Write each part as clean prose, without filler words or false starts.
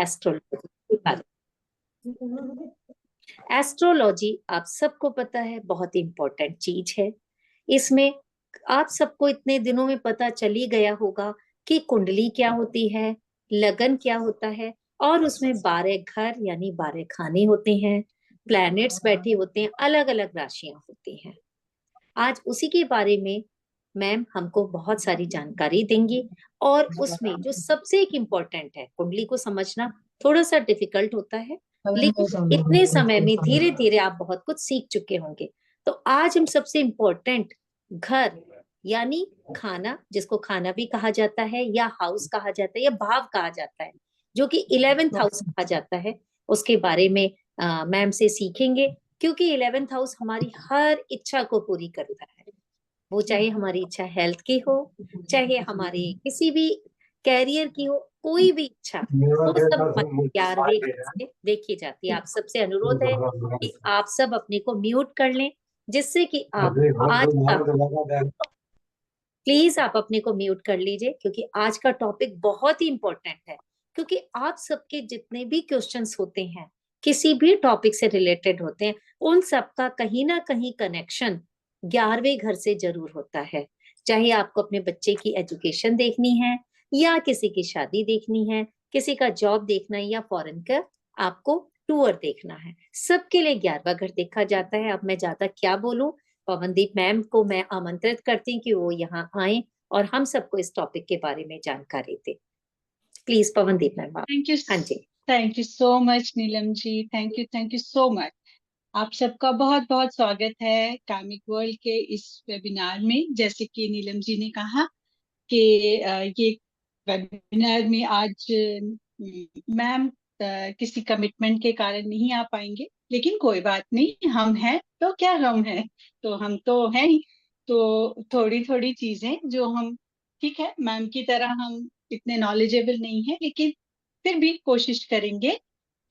Astrology के बारे में। एस्ट्रोलॉजी आप सबको पता है बहुत इंपॉर्टेंट चीज है। इसमें आप सबको इतने दिनों में पता चल ही गया होगा कि कुंडली क्या होती है, लगन क्या होता है, और उसमें 12 घर यानी 12 खाने होते हैं, प्लैनेट्स बैठे होते हैं, अलग अलग राशियां होती हैं। आज उसी के बारे में मैम हमको बहुत सारी जानकारी देंगी। और उसमें जो सबसे एक इम्पोर्टेंट है, कुंडली को समझना थोड़ा सा डिफिकल्ट होता है, लेकिन इतने समय में धीरे धीरे आप बहुत कुछ सीख चुके होंगे। तो आज हम सबसे इम्पोर्टेंट घर यानी खाना, जिसको खाना भी कहा जाता है या हाउस कहा जाता है या भाव कहा जाता है, जो कि 11th हाउस कहा जाता है, उसके बारे में मैम से सीखेंगे। क्योंकि 11th हाउस हमारी हर इच्छा को पूरी करता है, वो चाहे हमारी इच्छा हेल्थ की हो, चाहे हमारी किसी भी कैरियर की हो, कोई भी इच्छा, वो सब हमारे 11वें घर से देखी जाती है। आप सबसे अनुरोध है कि आप सब अपने को म्यूट कर लें, जिससे कि आप आज का, प्लीज आप अपने को म्यूट कर लीजिए, क्योंकि आज का टॉपिक बहुत ही इंपॉर्टेंट है। क्योंकि आप सबके जितने भी क्वेश्चंस होते हैं, किसी भी टॉपिक से रिलेटेड होते हैं, उन सबका कहीं ना कहीं कनेक्शन 11वें घर से जरूर होता है। चाहे आपको अपने बच्चे की एजुकेशन देखनी है, या किसी की शादी देखनी है, किसी का जॉब देखना है, या फॉरेन का आपको टूर देखना है, सबके लिए 11वां घर देखा जाता है। अब मैं ज्यादा क्या बोलूं, पवनदीप मैम को मैं आमंत्रित करती हूँ कि वो यहाँ आए और हम सबको इस टॉपिक के बारे में जानकारी दे। प्लीज पवनदीप मैम आप। हाँ जी। Thank you so much Neelam ji, thank you so much. आप सबका बहुत बहुत स्वागत है कार्मिक वर्ल्ड के इस वेबिनार में। जैसे कि नीलम जी ने कहा कि ये वेबिनार में आज मैम किसी कमिटमेंट के कारण नहीं आ पाएंगे, लेकिन कोई बात नहीं, हम हैं तो क्या गम है, तो हम तो हैं ही। तो थोड़ी थोड़ी चीजें जो हम, ठीक है, मैम की तरह हम इतने नॉलेजेबल नहीं है, लेकिन फिर भी कोशिश करेंगे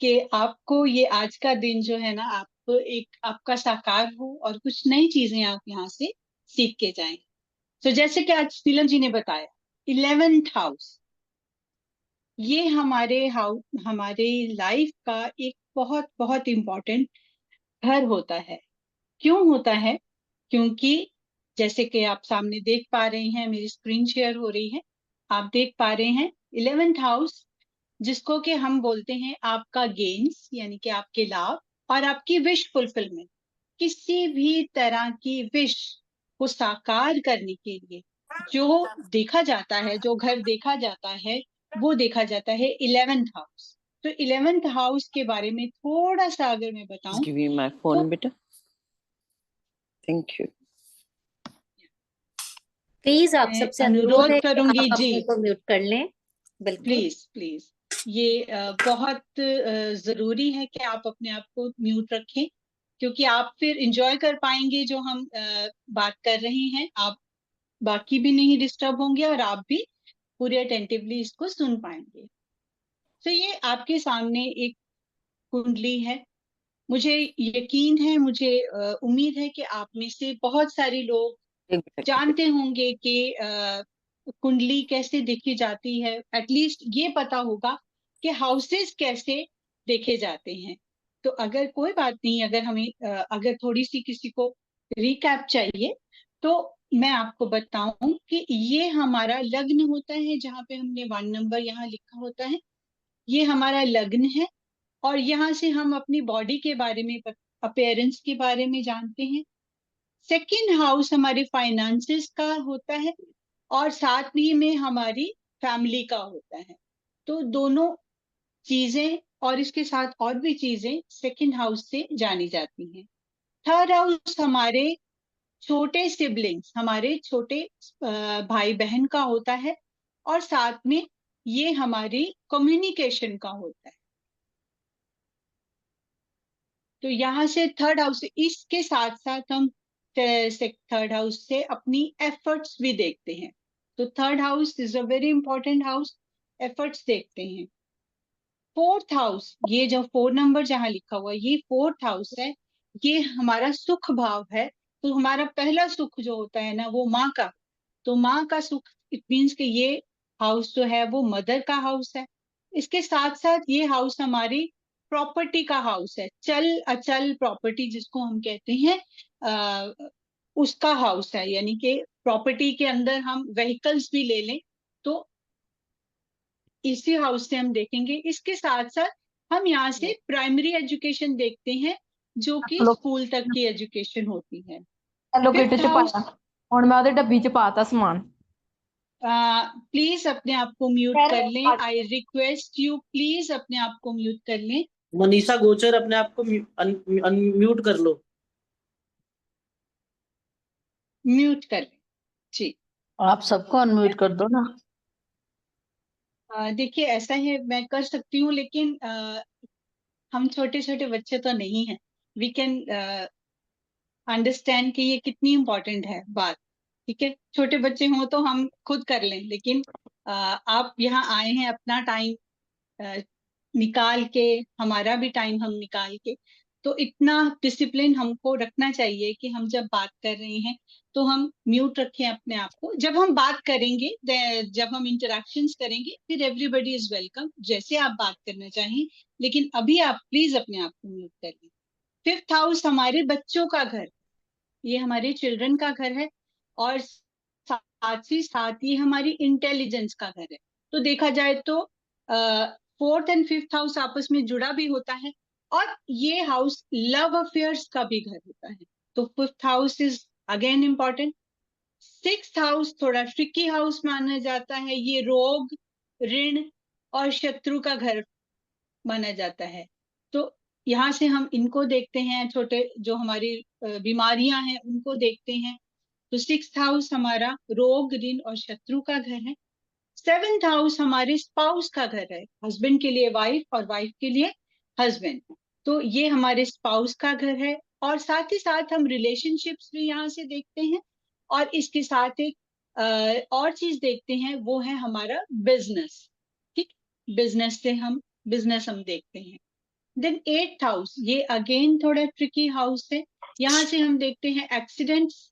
कि आपको ये आज का दिन जो है ना, आप एक आपका साकार हो और कुछ नई चीजें आप यहाँ से सीख के जाएं। तो जैसे कि आज नीलम जी ने बताया, 11th हाउस, ये हमारे लाइफ का एक बहुत बहुत इम्पोर्टेंट घर होता है। क्यों होता है? क्योंकि जैसे कि आप सामने देख पा रहे हैं, मेरी स्क्रीन शेयर हो रही है, आप देख पा रहे हैं 11th हाउस, जिसको कि हम बोलते हैं आपका गेन्स, यानी कि आपके लाभ और आपकी विश फुलफिलमेंट। किसी भी तरह की विश को साकार करने के लिए जो देखा जाता है, जो घर देखा जाता है, वो देखा जाता है 11th हाउस। तो 11th हाउस के बारे में थोड़ा सा अगर मैं बताऊं, Give me my phone, beta. Thank you. Please आप सबसे अनुरोध है कि करूंगी आप जी, अपने को म्यूट कर लें। बिल्कुल प्लीज प्लीज। ये बहुत जरूरी है कि आप अपने आप को म्यूट रखें, क्योंकि आप फिर इंजॉय कर पाएंगे जो हम बात कर रहे हैं। आप बाकी भी नहीं डिस्टर्ब होंगे और आप भी पूरे अटेंटिवली इसको सुन पाएंगे। तो ये आपके सामने एक कुंडली है। मुझे यकीन है, मुझे उम्मीद है कि आप में से बहुत सारे लोग एक मिनट। जानते होंगे कि कुंडली कैसे देखी जाती है। एटलीस्ट ये पता होगा कि हाउसेस कैसे देखे जाते हैं। तो अगर कोई बात नहीं, अगर हमें अगर थोड़ी सी किसी को रिकैप चाहिए, तो मैं आपको बताऊं कि ये हमारा लग्न होता है, जहाँ पे हमने 1 नंबर यहाँ लिखा होता है, ये हमारा लग्न है। और यहाँ से हम अपनी बॉडी के बारे में, अपीयरेंस के बारे में जानते हैं। सेकंड हाउस हमारे फाइनेंसेस का होता है, और साथ ही में हमारी फैमिली का होता है। तो दोनों चीजें और इसके साथ और भी चीजें सेकंड हाउस से जानी जाती हैं। थर्ड हाउस हमारे छोटे सिबलिंग्स, हमारे छोटे भाई बहन का होता है, और साथ में ये हमारी कम्युनिकेशन का होता है। तो यहाँ से थर्ड हाउस, इसके साथ साथ हम थर्ड हाउस से अपनी एफर्ट्स भी देखते हैं। तो third house is a very important house, efforts देखते हैं। फोर्थ हाउस, ये जो 4 नंबर जहाँ लिखा हुआ है, ये फोर्थ हाउस है, ये हमारा सुख भाव है। तो हमारा पहला सुख जो होता है ना, वो माँ का। तो माँ का सुख, इट मीन्स कि ये हाउस जो है वो मदर का हाउस है। इसके साथ साथ ये हाउस हमारी प्रॉपर्टी का हाउस है, चल अचल प्रॉपर्टी जिसको हम कहते हैं, उसका हाउस है। यानी कि प्रॉपर्टी के अंदर हम व्हीकल्स भी ले लें तो इसी हाउस से हम देखेंगे। इसके साथ साथ हम यहाँ से प्राइमरी एजुकेशन देखते हैं, जो कि स्कूल तक की एजुकेशन होती है। लोकेटर फिफ्थ च हाउस, पाया हुन मैं ओदे डब्बी च पाता समान। प्लीज अपने आप को म्यूट कर लें। आई रिक्वेस्ट यू, प्लीज अपने आप को म्यूट कर लें। मनीषा गोचर, अपने आप को अनम्यूट कर लो। म्यूट कर लें जी। आप सबको अनम्यूट कर दो ना। देखिए ऐसा है, मैं कर सकती हूँ, लेकिन हम छोटे छोटे बच्चे तो नहीं हैं। वी कैन अंडरस्टैंड कि ये कितनी इम्पोर्टेंट है बात। ठीक है, छोटे बच्चे हों तो हम खुद कर लें, लेकिन आप यहाँ आए हैं अपना टाइम निकाल के, हमारा भी टाइम हम निकाल के, तो इतना डिसिप्लिन हमको रखना चाहिए कि हम जब बात कर रहे हैं तो हम म्यूट रखें अपने आप को। जब हम बात करेंगे, जब हम इंटरेक्शंस करेंगे, फिर एवरीबडी इज वेलकम, जैसे आप बात करना चाहें, लेकिन अभी आप प्लीज अपने आप को म्यूट कर लें। फिफ्थ हाउस हमारे बच्चों का घर, ये हमारे चिल्ड्रन का घर है, और साथ ही साथ ये हमारी इंटेलिजेंस का घर है। तो देखा जाए तो फोर्थ एंड फिफ्थ हाउस आपस में जुड़ा भी होता है, और ये हाउस लव अफेयर्स का भी घर होता है। तो fifth house is again important. Sixth house थोड़ा ट्रिकी हाउस माना जाता है, ये रोग, ऋण और शत्रु का घर माना जाता है। तो यहाँ से हम इनको देखते हैं, छोटे जो हमारी बीमारियां हैं उनको देखते हैं। तो सिक्स्थ हाउस हमारा रोग, ऋण और शत्रु का घर है। सेवेंथ हाउस हमारे स्पाउस का घर है, हस्बैंड के लिए वाइफ और वाइफ के लिए हस्बैंड। तो ये हमारे स्पाउस का घर है, और साथ ही साथ हम रिलेशनशिप्स भी यहाँ से देखते हैं। और इसके साथ एक और चीज देखते हैं, वो है हमारा बिजनेस। ठीक, बिजनेस हम देखते हैं। देन एट्थ हाउस, ये अगेन थोड़ा ट्रिकी हाउस है। यहाँ से हम देखते हैं एक्सीडेंट्स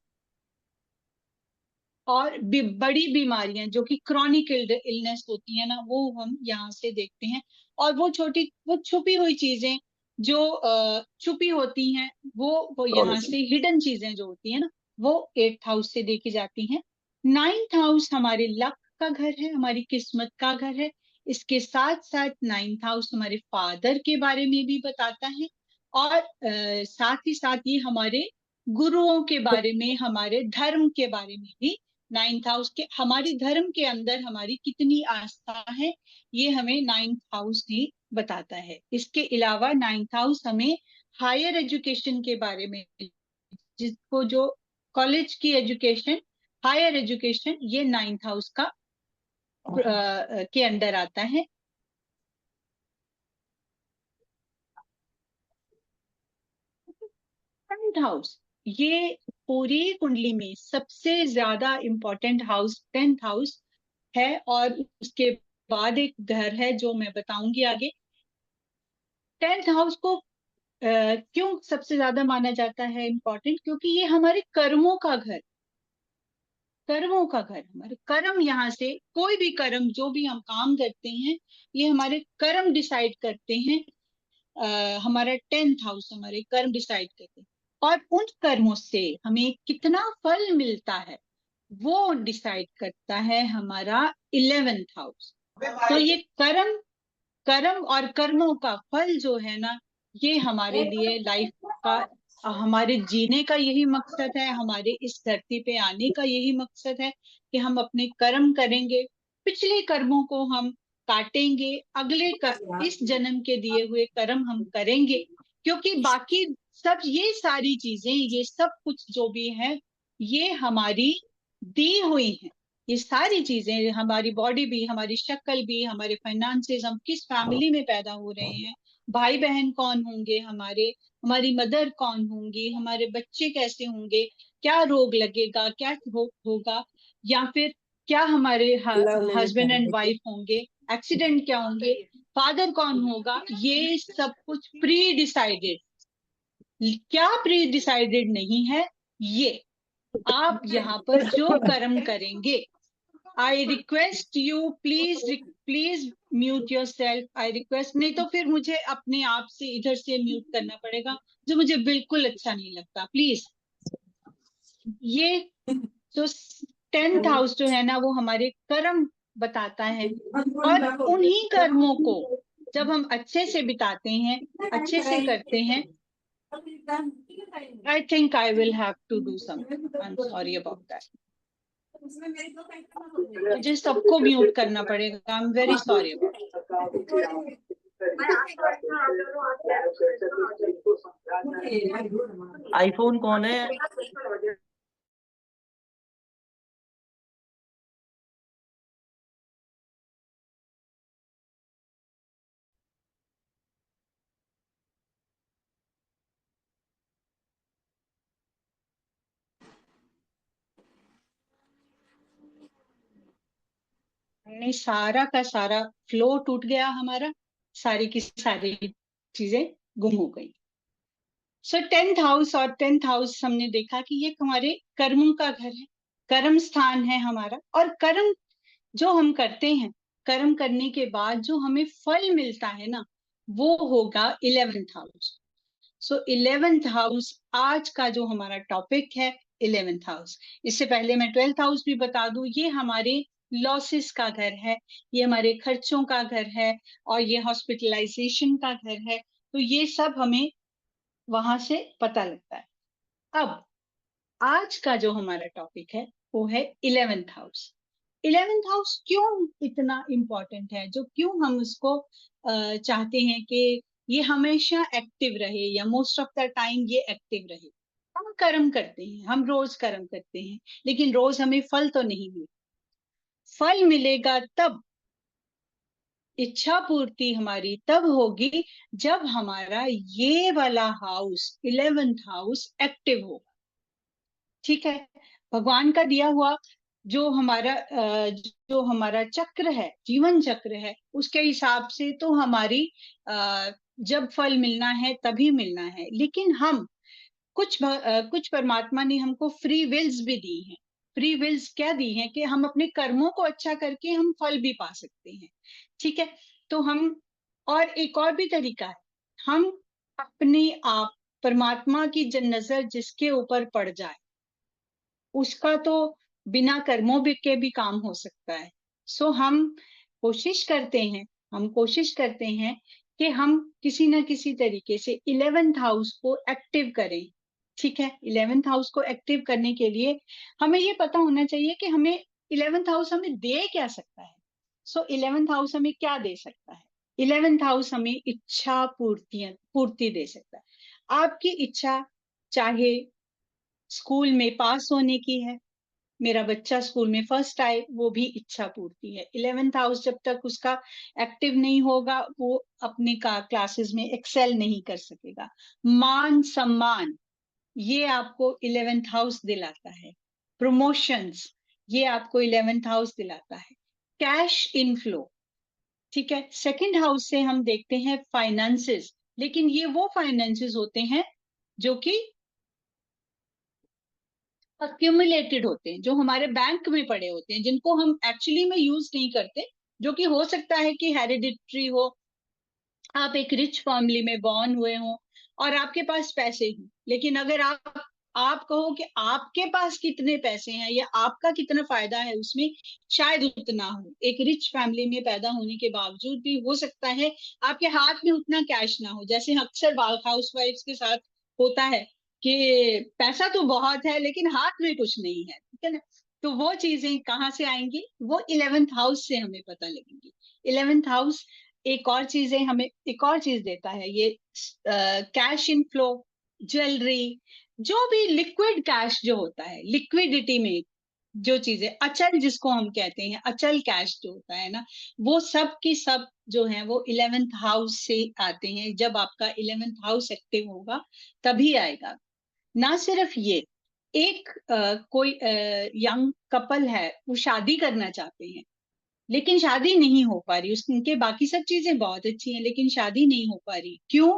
और बड़ी बीमारियां जो कि क्रॉनिक इलनेस होती है ना, वो हम यहाँ से देखते हैं। और वो छुपी हुई चीजें जो छुपी होती हैं, वो यहाँ से हिडन चीजें जो होती है ना, वो एट्थ हाउस से देखी जाती हैं। नाइन्थ हाउस हमारे लक का घर है, हमारी किस्मत का घर है। इसके साथ साथ नाइन्थ हाउस हमारे फादर के बारे में भी बताता है, और साथ ही साथ ये हमारे गुरुओं के बारे में, हमारे धर्म के बारे में भी, नाइन्थ हाउस के, हमारी धर्म के अंदर हमारी कितनी आस्था है, ये हमें नाइन्थ हाउस ही बताता है। इसके अलावा नाइन्थ हाउस हमें हायर एजुकेशन के बारे में, जिसको जो कॉलेज की एजुकेशन, हायर एजुकेशन, ये नाइन्थ हाउस का के अंदर आता है। टेंथ हाउस, ये पूरी कुंडली में सबसे ज्यादा इंपॉर्टेंट हाउस टेंथ हाउस है, और उसके बाद एक घर है जो मैं बताऊंगी आगे। टेंथ हाउस को क्यों सबसे ज्यादा माना जाता है इम्पोर्टेंट, क्योंकि ये हमारे कर्मों का घर, हमारे कर्म, यहाँ से कोई भी कर्म जो भी हम काम करते हैं, ये हमारे कर्म डिसाइड करते हैं। हमारा टेंथ हाउस हमारे कर्म डिसाइड करते हैं, और उन कर्मों से हमें कितना फल मिलता है वो डिसाइड करता है हमारा 11th हाउस। तो ये कर्म और कर्मों का फल जो है ना, ये हमारे लिए लाइफ का, हमारे जीने का यही मकसद है, हमारे इस धरती पे आने का यही मकसद है कि हम अपने कर्म करेंगे, पिछले कर्मों को हम काटेंगे, इस जन्म के दिए हुए कर्म हम करेंगे। क्योंकि बाकी सब ये सारी चीजें, ये सब कुछ जो भी है, ये हमारी दी हुई है। ये सारी चीजें, हमारी बॉडी भी, हमारी शक्ल भी, हमारे फाइनेंसेस, हम किस फैमिली में पैदा हो रहे हैं, भाई बहन कौन होंगे हमारे, हमारी मदर कौन होंगी, हमारे बच्चे कैसे होंगे, क्या रोग लगेगा, क्या होगा, या फिर क्या हमारे हस्बैंड एंड वाइफ होंगे, एक्सीडेंट क्या होंगे, फादर कौन होगा, ये सब कुछ प्री डिसाइडेड। क्या प्री डिसाइडेड नहीं है, ये आप यहाँ पर जो कर्म करेंगे, I request you, please please mute your self, I request, नहीं तो फिर मुझे अपने आप से इधर से म्यूट करना पड़ेगा, जो मुझे बिल्कुल अच्छा नहीं लगता। प्लीज, ये जो 10th हाउस जो है ना, वो हमारे कर्म बताता है, और उन्हीं कर्मों को जब हम अच्छे से बिताते हैं, अच्छे से करते हैं, I think I will have to do something, I am sorry about that. मुझे सबको म्यूट करना पड़ेगा, I am very sorry about. IPhone कौन है? हमने सारा का सारा फ्लो टूट गया हमारा, सारी की सारी चीजें गुम हो गई। सो 10th हाउस, और 10th हाउस हमने देखा कि ये हमारे कर्मों का घर है, कर्म स्थान है हमारा, और कर्म जो हम करते हैं, कर्म करने के बाद जो हमें फल मिलता है ना, वो होगा 11th हाउस। सो 11th हाउस आज का जो हमारा टॉपिक है, 11th हाउस। इससे पहले मैं 12th हाउस भी बता दूं, ये हमारे लॉसेस का घर है, ये हमारे खर्चों का घर है, और ये हॉस्पिटलाइजेशन का घर है। तो ये सब हमें वहां से पता लगता है। अब आज का जो हमारा टॉपिक है वो है 11th हाउस। 11th हाउस क्यों इतना इम्पोर्टेंट है, जो क्यों हम उसको चाहते हैं कि ये हमेशा एक्टिव रहे, या मोस्ट ऑफ द टाइम ये एक्टिव रहे। हम कर्म करते हैं, हम रोज कर्म करते हैं, लेकिन रोज हमें फल तो नहीं मिलता। फल मिलेगा तब, इच्छा पूर्ति हमारी तब होगी जब हमारा ये वाला हाउस 11th हाउस एक्टिव होगा। ठीक है, भगवान का दिया हुआ जो हमारा चक्र है, जीवन चक्र है, उसके हिसाब से तो हमारी जब फल मिलना है तभी मिलना है, लेकिन हम कुछ परमात्मा ने हमको फ्री विल्स भी दी हैं। फ्री विल्स क्या दी हैं कि हम अपने कर्मों को अच्छा करके हम फल भी पा सकते हैं। ठीक है, तो हम, और एक और भी तरीका है, हम अपने आप, परमात्मा की नजर जिसके ऊपर पड़ जाए, उसका तो बिना कर्मों के भी काम हो सकता है। सो हम कोशिश करते हैं, कि हम किसी ना किसी तरीके से 11th हाउस को एक्टिव करें। ठीक है, 11th हाउस को एक्टिव करने के लिए हमें ये पता होना चाहिए कि हमें 11th हाउस हमें दे क्या सकता है। सो 11th हाउस हमें क्या दे सकता है? 11th हाउस हमें इच्छा पूर्ति दे सकता है। आपकी इच्छा चाहे स्कूल में पास होने की है, मेरा बच्चा स्कूल में फर्स्ट आए, वो भी इच्छा पूर्ति है। 11th हाउस जब तक उसका एक्टिव नहीं होगा, वो अपने क्लासेस में एक्सेल नहीं कर सकेगा। मान सम्मान, ये आपको 11th हाउस दिलाता है। प्रमोशंस, ये आपको 11th हाउस दिलाता है। कैश इनफ्लो, ठीक है। सेकंड हाउस से हम देखते हैं फाइनेंसेस, लेकिन ये वो फाइनेंसेस होते हैं जो कि अक्यूमुलेटेड होते हैं, जो हमारे बैंक में पड़े होते हैं, जिनको हम एक्चुअली में यूज नहीं करते, जो कि हो सकता है कि हेरिडिटरी हो, आप एक रिच फैमिली में बॉर्न हुए हो और आपके पास पैसे हो, लेकिन अगर आप कहो कि आपके पास कितने पैसे हैं या आपका कितना फायदा है उसमें, शायद उतना हो। एक रिच फैमिली में पैदा होने के बावजूद भी हो सकता है आपके हाथ में उतना कैश ना हो, जैसे अक्सर हाउस वाइफ्स के साथ होता है कि पैसा तो बहुत है लेकिन हाथ में कुछ नहीं है। ठीक है ना, तो वो चीजें कहाँ से आएंगी? वो 11th हाउस से हमें पता लगेंगी। 11th हाउस एक और चीज देता है, ये कैश इनफ्लो, ज्वेलरी, जो भी लिक्विड कैश जो होता है, लिक्विडिटी में जो चीजें अचल, जिसको हम कहते हैं अचल कैश जो होता है ना, वो सब की सब जो है वो 11th हाउस से आते हैं। जब आपका 11th हाउस एक्टिव होगा तभी आएगा। ना सिर्फ ये, एक कोई यंग कपल है, वो शादी करना चाहते हैं लेकिन शादी नहीं हो पा रही, उनके बाकी सब चीजें बहुत अच्छी हैं लेकिन शादी नहीं हो पा रही। क्यों?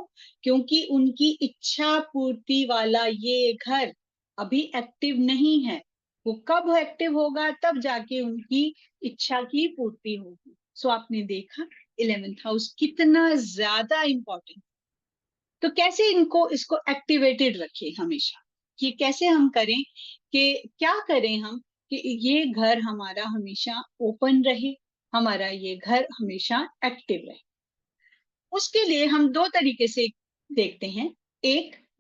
क्योंकि उनकी इच्छा पूर्ति वाला ये घर अभी एक्टिव नहीं है। वो कब एक्टिव होगा, तब जाके उनकी इच्छा की पूर्ति होगी। सो आपने देखा 11th हाउस कितना ज्यादा इंपॉर्टेंट। तो कैसे इसको एक्टिवेटेड रखें हमेशा, कि कैसे हम करें, कि क्या करें हम कि ये घर हमारा हमेशा ओपन रहे, हमारा ये घर हमेशा एक्टिव रहे। उसके लिए हम दो तरीके से देखते हैं।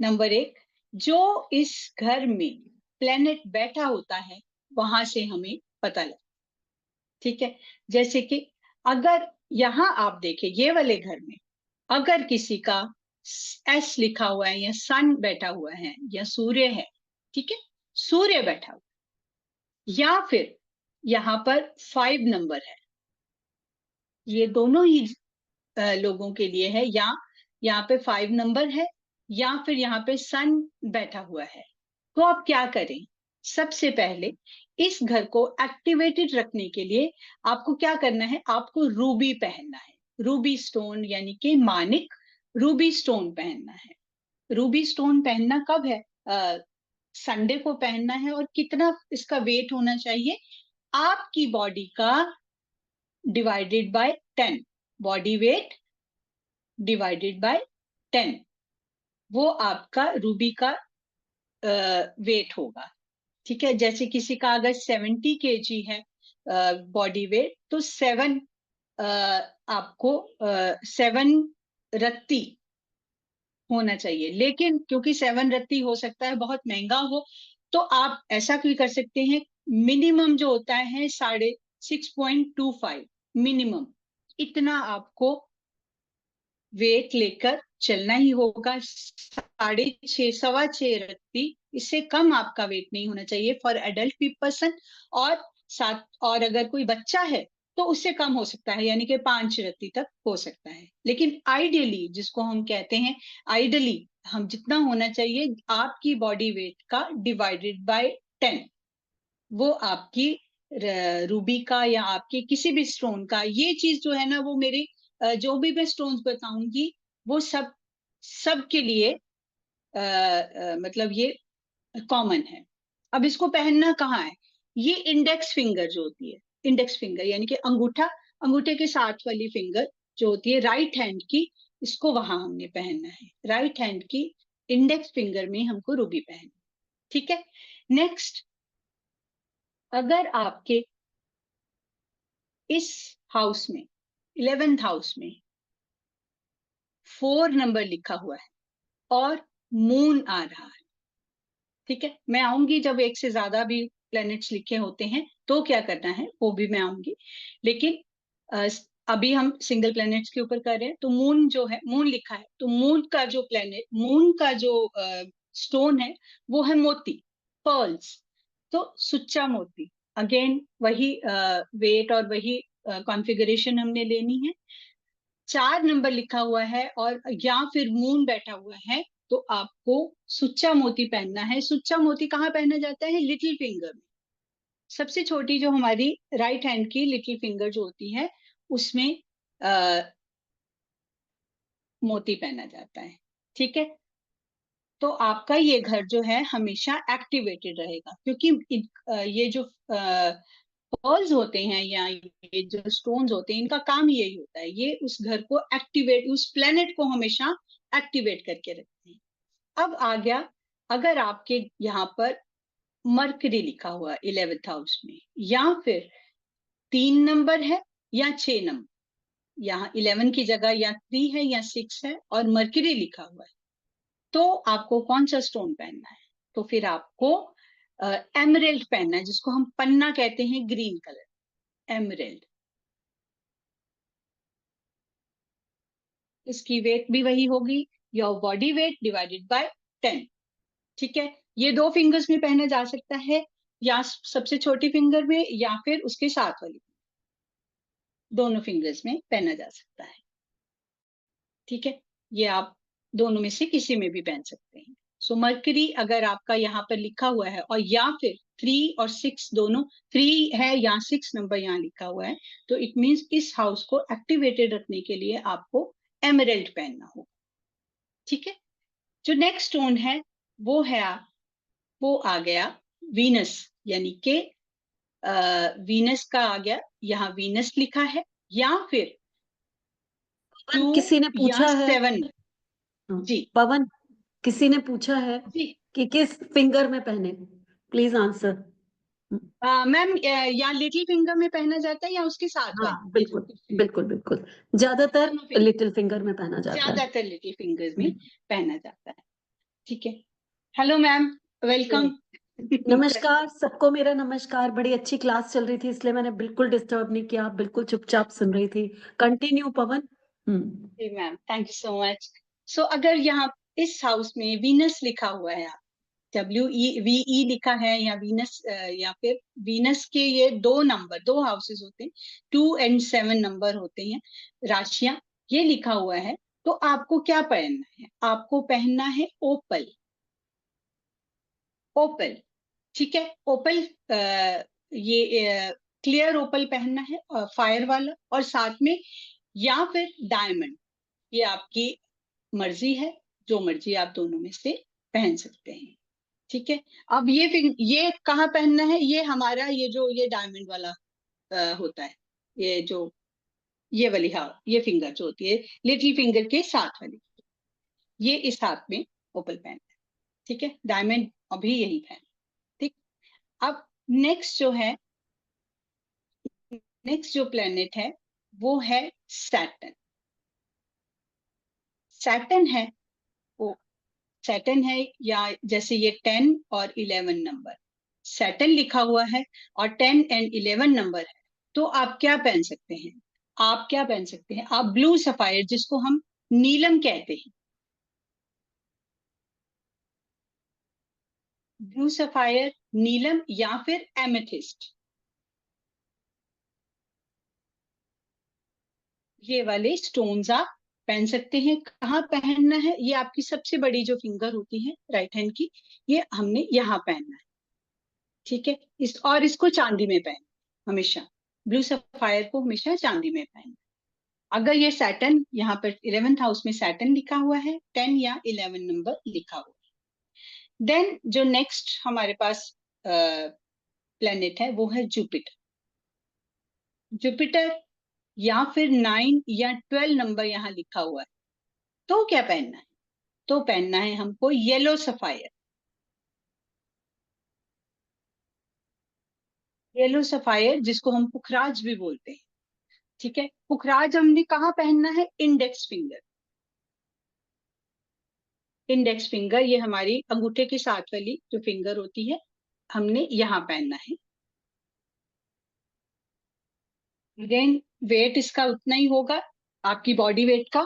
नंबर एक, जो इस घर में प्लेनेट बैठा होता है वहां से हमें पता लगता, ठीक है। जैसे कि अगर यहां आप देखें ये वाले घर में अगर किसी का एस लिखा हुआ है या सन बैठा हुआ है या सूर्य है, ठीक है, सूर्य बैठा हुआ, या फिर यहां पर 5 नंबर है, ये दोनों ही लोगों के लिए है, या यहाँ पे 5 नंबर है या फिर यहाँ पे सन बैठा हुआ है। तो आप क्या करें, सबसे पहले इस घर को एक्टिवेटेड रखने के लिए आपको क्या करना है, आपको रूबी पहनना है। रूबी स्टोन यानी कि मानिक रूबी स्टोन पहनना है। रूबी स्टोन पहनना कब है, संडे को पहनना है। और कितना इसका वेट होना चाहिए, आपकी बॉडी का divided by 10, body weight divided by 10, वो आपका रूबी का वेट होगा, ठीक है। जैसे किसी का अगर 70 kg है बॉडी वेट, तो 7 आपको 7 रत्ती होना चाहिए। लेकिन क्योंकि 7 रत्ती हो सकता है बहुत महंगा हो, तो आप ऐसा भी कर सकते हैं, मिनिमम जो होता है 6.25 मिनिमम, इतना आपको वेट लेकर चलना ही होगा। 6.5 6.25 रत्ती, इससे कम आपका वेट नहीं होना चाहिए फॉर एडल्ट पर्सन। और साथ, और अगर कोई बच्चा है तो उससे कम हो सकता है, यानी कि 5 रत्ती तक हो सकता है। लेकिन आइडियली, जिसको हम कहते हैं आइडियली, हम जितना होना चाहिए आपकी बॉडी वेट का डिवाइडेड बाय 10, वो आपकी रूबी का या आपके किसी भी स्टोन का, ये चीज जो है ना, वो मेरे जो भी मैं स्टोन्स बताऊंगी वो सब के लिए मतलब ये कॉमन है। अब इसको पहनना कहाँ है, ये इंडेक्स फिंगर जो होती है, इंडेक्स फिंगर यानी कि अंगूठा, अंगूठे के साथ वाली फिंगर जो होती है राइट हैंड की, इसको वहां हमने पहनना है। राइट हैंड की इंडेक्स फिंगर में हमको रूबी पहनना, ठीक है। नेक्स्ट, अगर आपके इस हाउस में 11th हाउस में 4 नंबर लिखा हुआ है और मून आ रहा है, ठीक है, मैं आऊंगी जब एक से ज्यादा भी प्लैनेट्स लिखे होते हैं तो क्या करना है वो भी मैं आऊंगी। लेकिन अभी हम सिंगल प्लैनेट्स के ऊपर कर रहे हैं। तो मून जो है, मून लिखा है, तो मून का जो प्लैनेट, मून का जो स्टोन है वो है मोती, पर्ल्स। तो सुच्चा मोती, अगेन वही वेट और वही कॉन्फ़िगरेशन हमने लेनी है। 4 नंबर लिखा हुआ है और या फिर मून बैठा हुआ है, तो आपको सुच्चा मोती पहनना है। सुच्चा मोती कहाँ पहना जाता है, लिटिल फिंगर में, सबसे छोटी जो हमारी राइट हैंड की लिटिल फिंगर जो होती है उसमें मोती पहना जाता है, ठीक है। तो आपका ये घर जो है हमेशा एक्टिवेटेड रहेगा, क्योंकि ये जो पर्ल्स होते हैं या ये जो स्टोन्स होते हैं, इनका काम यही होता है, ये उस घर को एक्टिवेट, उस प्लेनेट को हमेशा एक्टिवेट करके रखते हैं। अब आ गया, अगर आपके यहाँ पर मरकरी लिखा हुआ 11th हाउस में, या फिर 3 नंबर है या 6 नंबर, यहाँ 11 की जगह या 3 है या 6 है और मरकरी लिखा हुआ है, तो आपको कौन सा स्टोन पहनना है, तो फिर आपको एमरेल्ड पहनना है, जिसको हम पन्ना कहते हैं, ग्रीन कलर एमरेल्ड। इसकी वेट भी वही होगी, your body weight divided by 10, ठीक है। ये 2 फिंगर्स में पहना जा सकता है, या सबसे छोटी फिंगर में या फिर उसके साथ वाली, दोनों फिंगर्स में पहना जा सकता है, ठीक है। ये आप दोनों में से किसी में भी पहन सकते हैं। सो मरकरी अगर आपका यहाँ पर लिखा हुआ है, और या फिर 3 और 6 दोनों, 3 है या 6 नंबर यहाँ लिखा हुआ है, तो इट मीन्स इस हाउस को एक्टिवेटेड रखने के लिए आपको एमरेल्ड पहनना होगा, ठीक है। जो नेक्स्ट स्टोन है वो है, वो आ गया वीनस। यानी कि वीनस का आ गया, यहाँ वीनस लिखा है, या फिर 2 किसी ने या पूछा है 7। जी पवन, किसी ने पूछा है जी कि किस फिंगर में पहने, प्लीज आंसर। मैम, या लिटिल फिंगर में पहना जाता है या उसके साथ हाँ वाले, ये जो बिल्कुल बिल्कुल बिल्कुल, ज्यादातर दोनों finger, लिटिल फिंगर में पहना जाता है। ज्यादातर लिटिल फिंगर्स में पहना जाता है। ठीक है, हेलो मैम, वेलकम। नमस्कार सबको, मेरा नमस्कार। बड़ी अच्छी क्लास चल रही थी इसलिए मैंने बिल्कुल डिस्टर्ब नहीं किया, आप बिल्कुल चुपचाप सुन रही थी। कंटिन्यू पवन। जी ma'am, thank you so much. So अगर यहाँ इस हाउस में वीनस लिखा हुआ है, WEVE लिखा है, या वीनस, या फिर वीनस के ये 2 हाउसेस होते हैं, 2 और 7 नंबर होते हैं, राशियां, ये लिखा हुआ है, तो आपको क्या पहनना है? आपको पहनना है ओपल। ओपल, ठीक है, ओपल, ये क्लियर ओपल पहनना है, फायर वाला, और साथ में या फिर डायमंड, ये आपकी मर्जी है, जो मर्जी आप दोनों में से पहन सकते हैं। ठीक है, अब ये कहाँ पहनना है? ये हमारा ये डायमंड वाला होता है, ये जो ये वाली, हाँ, ये फिंगर जो होती है लिटिल फिंगर के साथ वाली, ये इस हाथ में ओपल पहनना है। ठीक है, डायमंड अभी यही पहन। ठीक, अब नेक्स्ट जो प्लेनेट है वो है सैटर्न। सैटर्न है वो सैटर्न है, या जैसे ये 10 और 11 नंबर सैटर्न लिखा हुआ है, और 10 और 11 नंबर है, तो आप क्या पहन सकते हैं? आप क्या पहन सकते हैं? आप ब्लू सफायर, जिसको हम नीलम कहते हैं, ब्लू सफायर, नीलम, या फिर एमेथिस्ट, ये वाले स्टोन्स आप पहन सकते हैं। कहाँ पहनना है? ये आपकी सबसे बड़ी जो फिंगर होती है राइट हैंड की, ये हमने यहाँ पहनना है। ठीक है, इसको चांदी में पहन, हमेशा ब्लू सफायर को हमेशा चांदी में पहन। अगर ये सैटर्न, यहाँ पर 11th हाउस में सैटर्न लिखा हुआ है, 10 या 11 नंबर लिखा हुआ है। देन जो नेक्स्ट हमारे पास प्लेनेट है वो है जुपिटर। जुपिटर या फिर 9 या 12 नंबर यहाँ लिखा हुआ है, तो क्या पहनना है? तो पहनना है हमको येलो सफायर। येलो सफायर, जिसको हम पुखराज भी बोलते हैं। ठीक है, पुखराज हमने कहाँ पहनना है? Index finger. इंडेक्स फिंगर, ये हमारी अंगूठे के साथ वाली जो फिंगर होती है, हमने यहाँ पहनना है। अगेन वेट इसका उतना ही होगा, आपकी बॉडी वेट का,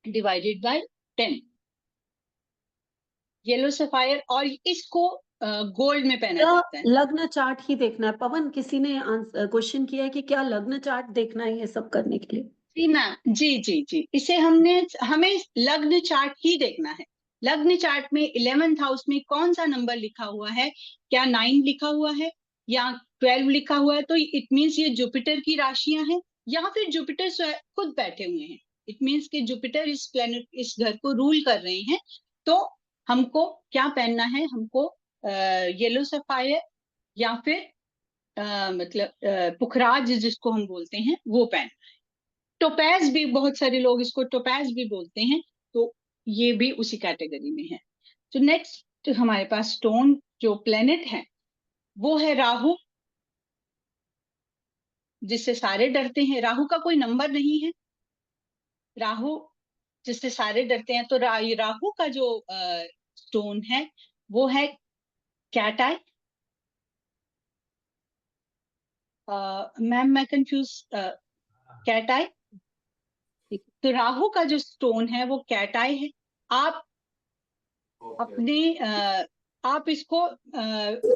डिवाइडेड बाय 10। येलो सफायर, और इसको गोल्ड में पहना क्या जाता है। लग्न चार्ट ही देखना है पवन? किसी ने क्वेश्चन किया है कि क्या लग्न चार्ट देखना है ये सब करने के लिए? जी मैम, जी जी जी, इसे हमें लग्न चार्ट ही देखना है। लग्न चार्ट में 11th हाउस में कौन सा नंबर लिखा हुआ है? क्या 9 लिखा हुआ है या 12 लिखा हुआ है? तो इट मीन्स ये जुपिटर की राशियां हैं, या फिर जुपिटर खुद बैठे हुए हैं। इट मीन्स कि जुपिटर इस प्लेनेट, इस घर को रूल कर रहे हैं। तो हमको क्या पहनना है? हमको येलो सफायर, या फिर मतलब पुखराज जिसको हम बोलते हैं, वो पहनना है। टोपैज भी, बहुत सारे लोग इसको टोपैज भी बोलते हैं, तो ये भी उसी कैटेगरी में है। तो नेक्स्ट हमारे पास स्टोन जो प्लेनेट है वो है राहु, जिससे सारे डरते हैं। राहु का कोई नंबर नहीं है, राहु जिससे सारे डरते हैं। तो राहु का जो स्टोन है वो है कैट आई। मैम मैं कंफ्यूज, कैट आई। तो राहु का जो स्टोन है वो कैट आई है। आप अपने आप इसको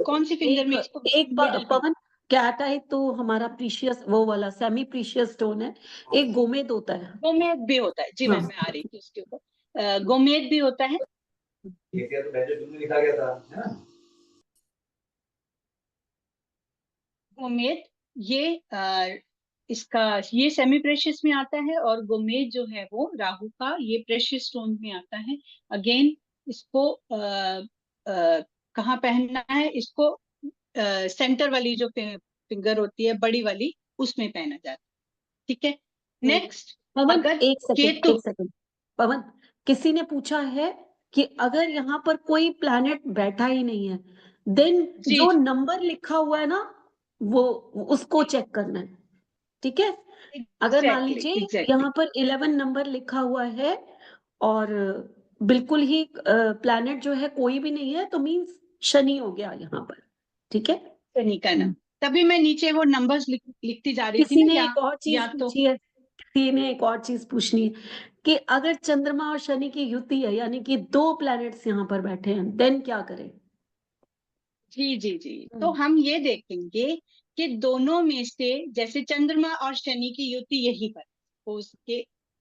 कौन सी फिंगर में इसको एक मिडिल फिंगर, पवन, कैट आई तो हमारा प्रीशियस वो वाला सेमी प्रीशियस स्टोन है। एक गोमेद होता है। गोमेद भी होता है। जी हाँ। मैम, मैं आ रही थी उसके ऊपर। गोमेद भी होता है। तो पहले तुमने लिखा गया था, है ना? गोमेद, ये इसका ये सेमी प्रेशियस में आता है, और गोमेद जो है वो राहु का ये प्रेशियस स्टोन में आता है। अगेन इसको कहाँ पहनना है, इसको सेंटर वाली जो फिंगर होती है बड़ी वाली, उसमें पहना जाता है। ठीक है, नेक्स्ट। पवन अगर एक केतु, सेकंड पवन, किसी ने पूछा है कि अगर यहाँ पर कोई प्लैनेट बैठा ही नहीं है, देन जी जो नंबर लिखा हुआ है ना, वो उसको चेक करना है। ठीक है, अगर मान एग्जैक्टली लीजिए एग्जैक्टली यहाँ पर 11 नंबर लिखा हुआ है और बिल्कुल ही प्लैनेट जो है कोई भी नहीं है, तो मीन्स शनि हो गया यहाँ पर। ठीक है, शनि का नाम, तभी मैं नीचे वो नंबर्स लिखती जा रही थी किसी ना, ने एक और चीज या तो पूछी है, किसी ने एक और चीज पूछनी है कि अगर चंद्रमा और शनि की युति है, यानी कि दो प्लैनेट्स यहाँ पर बैठे हैं, देन क्या करें? जी जी जी, तो हम ये देखेंगे कि दोनों में से, जैसे चंद्रमा और शनि की युति यही पर, तो उसके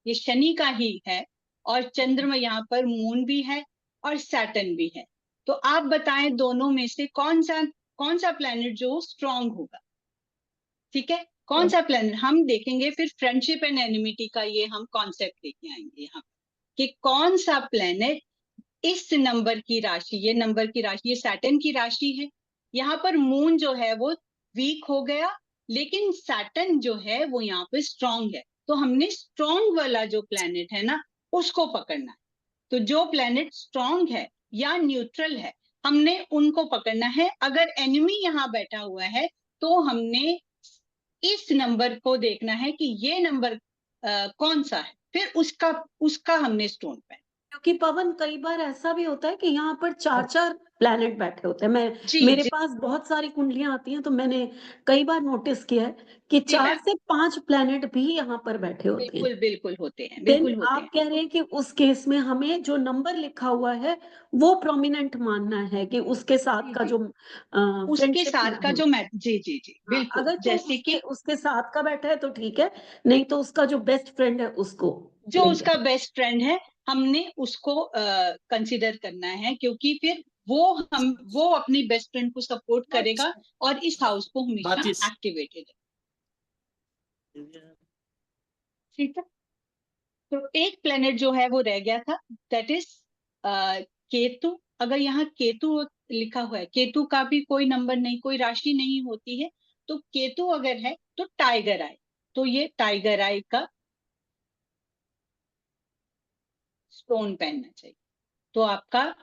ये शनि का ही है, और चंद्रमा यहाँ पर मून भी है और सैटर्न भी है। तो आप बताएं दोनों में से कौन सा प्लेनेट जो स्ट्रांग होगा। ठीक है, कौन सा प्लेनेट हम देखेंगे, फिर फ्रेंडशिप एंड एनिमिटी का ये हम कॉन्सेप्ट लेके आएंगे यहाँ कि कौन सा प्लेनेट इस नंबर की राशि, ये नंबर की राशि, ये सैटर्न की राशि है, यहाँ पर मून जो है वो वीक हो गया, लेकिन सैटर्न जो है वो यहाँ पे स्ट्रांग है। तो हमने स्ट्रांग वाला जो प्लेनेट है ना, उसको पकड़ना है। तो जो प्लेनेट स्ट्रांग है या न्यूट्रल है, हमने उनको पकड़ना है। अगर एनिमी यहाँ बैठा हुआ है, तो हमने इस नंबर को देखना है कि ये नंबर कौन सा है, फिर उसका हमने स्टोन पे। क्योंकि पवन कई बार ऐसा भी होता है कि यहाँ पर चार चार प्लैनेट बैठे होते हैं। जी मेरे जी पास बहुत सारी कुंडलियां आती हैं, तो मैंने कई बार नोटिस किया है कि जी 4 मैम, से 5 प्लैनेट भी यहाँ पर बैठे होते हैं। बिल्कुल बिल्कुल होते हैं, देन बिल्कुल होते आप हैं। कह रहे हैं कि उस केस में हमें जो नंबर लिखा हुआ है वो प्रोमिनेंट मानना है, कि उसके साथ जी का जी, जो उसके फ्रेंडशिप साथ ना का हो। जो मैथ, जी जी जी हाँ, बिल्कुल, अगर तो जैसे उसके कि उसके साथ का बैठा है तो ठीक है, नहीं तो उसका जो बेस्ट फ्रेंड है उसको जो नहीं उसका करना। बेस्ट फ्रेंड है, हमने उसको कंसिडर करना है, क्योंकि फिर वो अपनी बेस्ट फ्रेंड को सपोर्ट करेगा और इस हाउस को हमेशा माचिस। एक्टिवेटेड है। ठीक है, तो एक प्लेनेट जो है वो रह गया था, दैट इज केतु। अगर यहाँ केतु लिखा हुआ है, केतु का भी कोई नंबर नहीं, कोई राशि नहीं होती है, तो केतु अगर है तो टाइगर आई, तो ये टाइगर आई का स्टोन पहनना चाहिए। तो आपका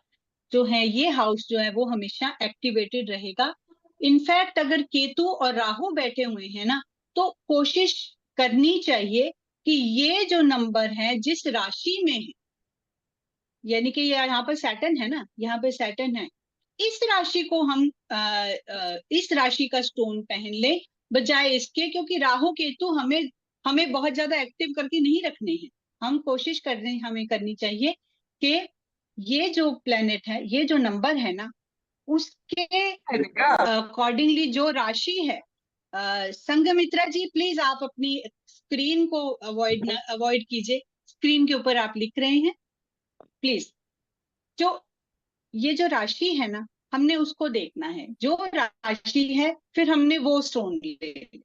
जो है ये हाउस जो है वो हमेशा एक्टिवेटेड रहेगा। इनफैक्ट अगर केतु और राहु बैठे हुए हैं ना, तो कोशिश करनी चाहिए कि ये जो नंबर है जिस राशि में है, यानी कि यहाँ पर सैटर्न है ना, यहाँ पे सैटर्न है, इस राशि को हम इस राशि का स्टोन पहन ले, बजाय इसके, क्योंकि राहु केतु हमें हमें बहुत ज्यादा एक्टिव करके नहीं रखने हैं। हम कोशिश हमें करनी चाहिए कि ये जो प्लेनेट है, ये जो नंबर है ना, उसके अकॉर्डिंगली जो राशि है। संघमित्रा जी प्लीज आप अपनी स्क्रीन को अवॉइड कीजिए, स्क्रीन के ऊपर आप लिख रहे हैं प्लीज। जो ये जो राशि है ना, हमने उसको देखना है, जो राशि है फिर हमने वो स्टोन ले।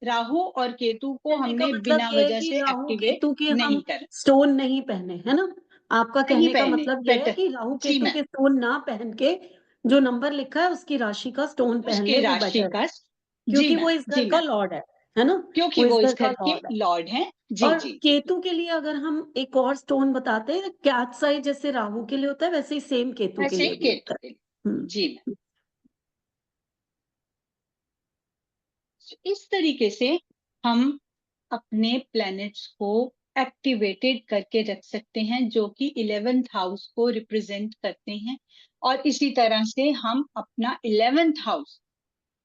राहु और केतु को कहने का हमने मतलब बिना ये है वजह कि से राहु एक्टिवेट केतु के हम नहीं कर, स्टोन नहीं पहने, है ना? आपका नहीं कहने का पहने, मतलब ये है बेटर। कि राहु जी केतु मैम, के स्टोन ना पहन के जो नंबर लिखा है उसकी राशि का स्टोन पहन उसके ले, वो राशि बेटर है, का, जी क्योंकि वो मैम, इस जी घर का मैम, लॉर्ड है ना? क्योंकि वो इस वो घर इस का घर के लॉर्ड है। लॉर्ड हैं। जी और जी जी, केतु के लिए अगर हम एक और स्टोन बताते हैं, कैट्स जैसे राहु के लिए होता है, वैसे ही सेम केतु के ऐसे लिए भी केतु होता के लिए, है। जी मैम। इस तरीके से हम अपने प्लैनेट्स को एक्टिवेटेड करके रख सकते हैं, जो कि 11th हाउस को रिप्रेजेंट करते हैं। और इसी तरह से हम अपना 11th हाउस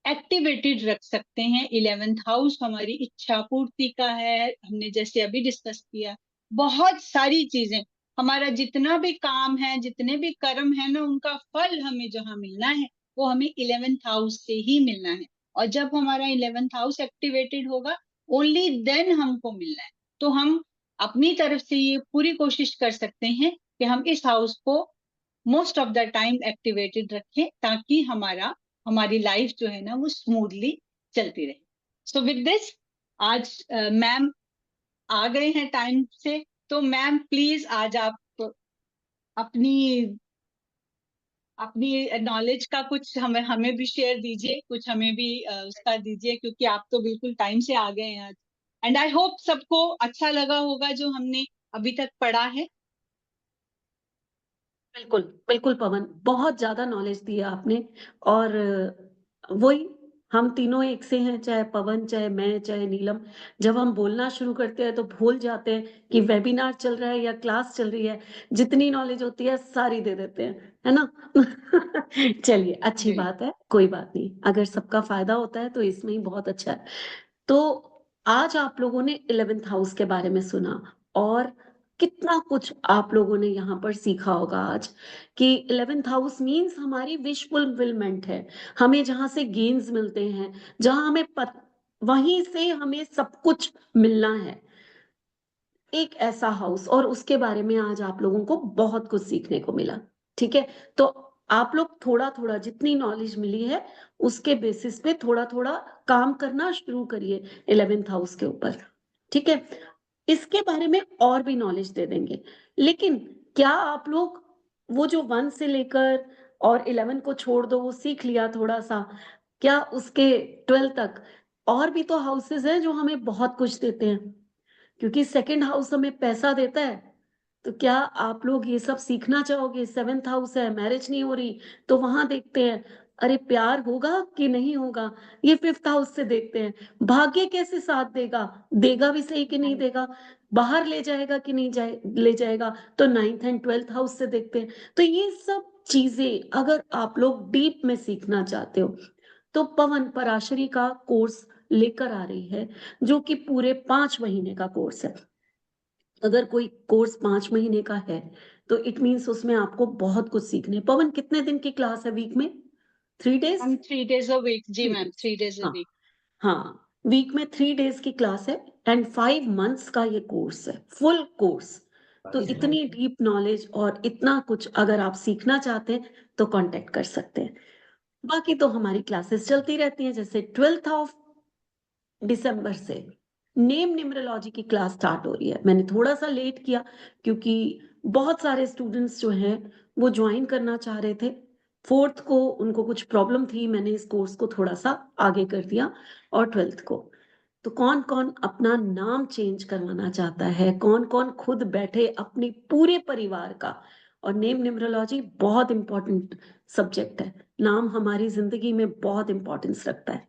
एक्टिवेटेड रख सकते हैं। 11th हाउस हमारी इच्छा पूर्ति का है, हमने जैसे अभी डिस्कस किया, बहुत सारी चीजें, हमारा जितना भी काम है, जितने भी कर्म है ना, उनका फल हमें जहाँ मिलना है, वो हमें 11th हाउस से ही मिलना है। और जब हमारा 11th हाउस एक्टिवेटेड होगा, ओनली देन हमको मिलना है। तो हम अपनी तरफ से ये पूरी कोशिश कर सकते हैं कि हम इस हाउस को most of the time activated रखें, ताकि हमारी लाइफ जो है ना वो स्मूथली चलती रहे। सो विद दिस, आज मैम आ गए हैं टाइम से, तो मैम प्लीज आज आप अपनी अपनी नॉलेज का कुछ हमें हमें भी शेयर दीजिए, कुछ हमें भी उसका दीजिए, क्योंकि आप तो बिल्कुल टाइम से आ गए हैं आज। एंड आई होप सबको अच्छा लगा होगा जो हमने अभी तक पढ़ा है। बिल्कुल बिल्कुल पवन, बहुत ज्यादा नॉलेज दिया आपने। और वही, हम तीनों एक से हैं, चाहे पवन, चाहे मैं, चाहे नीलम। जब हम बोलना शुरू करते हैं तो भूल जाते हैं कि वेबिनार चल रहा है या क्लास चल रही है। जितनी नॉलेज होती है सारी दे देते हैं, है ना? चलिए, अच्छी जी। बात है, कोई बात नहीं, अगर सबका फायदा होता है तो इसमें ही बहुत अच्छा है। तो आज आप लोगों ने 11th हाउस के बारे में सुना, और कितना कुछ आप लोगों ने यहाँ पर सीखा होगा आज, कि 11th हाउस मीन्स हमारी विश फुलफिलमेंट है। हमें जहां से गेन्स मिलते हैं, जहां वहीं से हमें सब कुछ मिलना है, एक ऐसा हाउस। और उसके बारे में आज आप लोगों को बहुत कुछ सीखने को मिला। ठीक है, तो आप लोग थोड़ा थोड़ा जितनी नॉलेज मिली है उसके बेसिस पे थोड़ा थोड़ा काम करना शुरू करिए 11th हाउस के ऊपर। ठीक है, इसके बारे में और भी नॉलेज दे देंगे, लेकिन क्या आप लोग वो जो 1 से लेकर और 11 को छोड़ दो, वो सीख लिया थोड़ा सा, क्या उसके 12 तक और भी तो हाउसेस हैं जो हमें बहुत कुछ देते हैं? क्योंकि सेकंड हाउस हमें पैसा देता है, तो क्या आप लोग ये सब सीखना चाहोगे? 7th हाउस है, मैरिज नहीं हो रही, तो वहां देखते हैं, अरे प्यार होगा कि नहीं होगा, ये 5th हाउस से देखते हैं। भाग्य कैसे साथ देगा, देगा भी सही कि नहीं देगा, बाहर ले जाएगा कि नहीं ले जाएगा, तो 9th एंड 12th हाउस से देखते हैं। तो ये सब चीजें अगर आप लोग डीप में सीखना चाहते हो, तो पवन पराशरी का कोर्स लेकर आ रही है, जो कि पूरे 5 महीने का कोर्स है। अगर कोई कोर्स 5 महीने का है तो इट मीन्स उसमें आपको बहुत कुछ सीखने। पवन, कितने दिन की क्लास है वीक में? 3 डेज? हम 3 days a week, जी 3 मैम, डेज, 3 days a हाँ। week। हाँ, वीक में 3 डेज की क्लास है, एंड 5 मंथ्स का ये कोर्स है, फुल कोर्स। तो इतनी डीप नॉलेज और इतना कुछ अगर आप सीखना चाहते हैं तो कांटेक्ट कर सकते हैं। बाकी तो हमारी क्लासेस चलती रहती हैं, जैसे 12th ऑफ दिसंबर से नेम न्यूमरोलॉजी की क्लास स्टार्ट हो रही है। मैंने थोड़ा सा लेट किया क्योंकि बहुत सारे स्टूडेंट्स जो हैं वो ज्वाइन करना चाह रहे थे। 4th को उनको कुछ प्रॉब्लम थी, मैंने इस कोर्स को थोड़ा सा आगे कर दिया। और 12th को तो कौन कौन अपना नाम चेंज करवाना चाहता है, कौन कौन खुद बैठे अपने पूरे परिवार का। और नेम न्यूमरोलॉजी बहुत इंपॉर्टेंट सब्जेक्ट है, नाम हमारी जिंदगी में बहुत इंपॉर्टेंस रखता है।